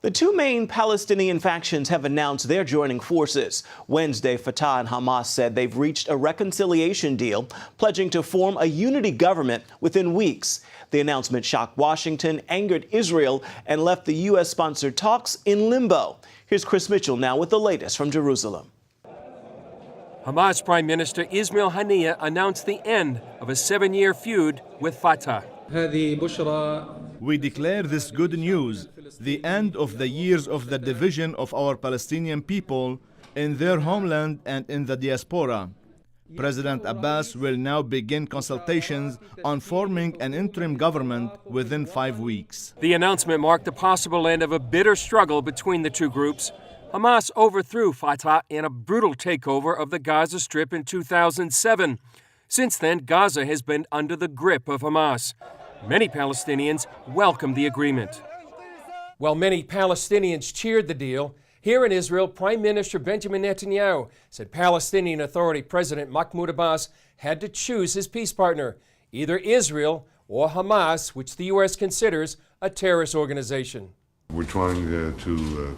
The two main Palestinian factions have announced they're joining forces. Wednesday, Fatah and Hamas said they've reached a reconciliation deal, pledging to form a unity government within weeks. The announcement shocked Washington, angered Israel, and left the U.S.-sponsored talks in limbo. Here's Chris Mitchell now with the latest from Jerusalem. Hamas Prime Minister Ismail Haniyeh announced the end of a 7-year feud with Fatah. We declare this good news, the end of the years of the division of our Palestinian people in their homeland and in the diaspora. President Abbas will now begin consultations on forming an interim government within 5 weeks. The announcement marked the possible end of a bitter struggle between the two groups. Hamas overthrew Fatah in a brutal takeover of the Gaza Strip in 2007. Since then, Gaza has been under the grip of Hamas. Many Palestinians welcomed the agreement. While many Palestinians cheered the deal, here in Israel, Prime Minister Benjamin Netanyahu said Palestinian Authority President Mahmoud Abbas had to choose his peace partner, either Israel or Hamas, which the U.S. considers a terrorist organization. We're trying to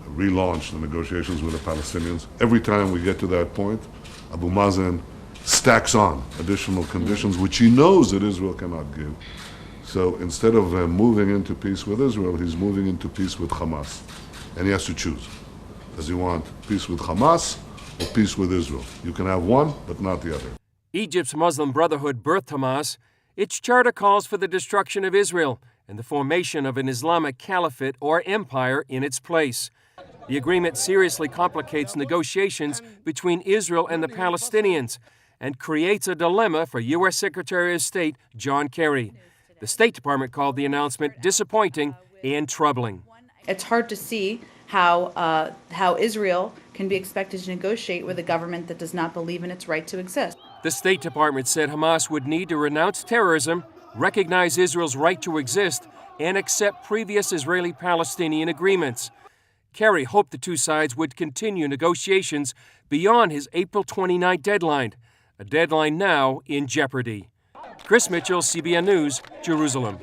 relaunch the negotiations with the Palestinians. Every time we get to that point, Abu Mazen stacks on additional conditions which he knows that Israel cannot give. So instead of moving into peace with Israel, he's moving into peace with Hamas. And he has to choose. Does he want peace with Hamas or peace with Israel? You can have one, but not the other. Egypt's Muslim Brotherhood birthed Hamas. Its charter calls for the destruction of Israel and the formation of an Islamic caliphate or empire in its place. The agreement seriously complicates negotiations between Israel and the Palestinians and creates a dilemma for U.S. Secretary of State John Kerry. The State Department called the announcement disappointing and troubling. It's hard to see how Israel can be expected to negotiate with a government that does not believe in its right to exist. The State Department said Hamas would need to renounce terrorism, recognize Israel's right to exist, and accept previous Israeli-Palestinian agreements. Kerry hoped the two sides would continue negotiations beyond his April 29 deadline, a deadline now in jeopardy. Chris Mitchell, CBN News, Jerusalem.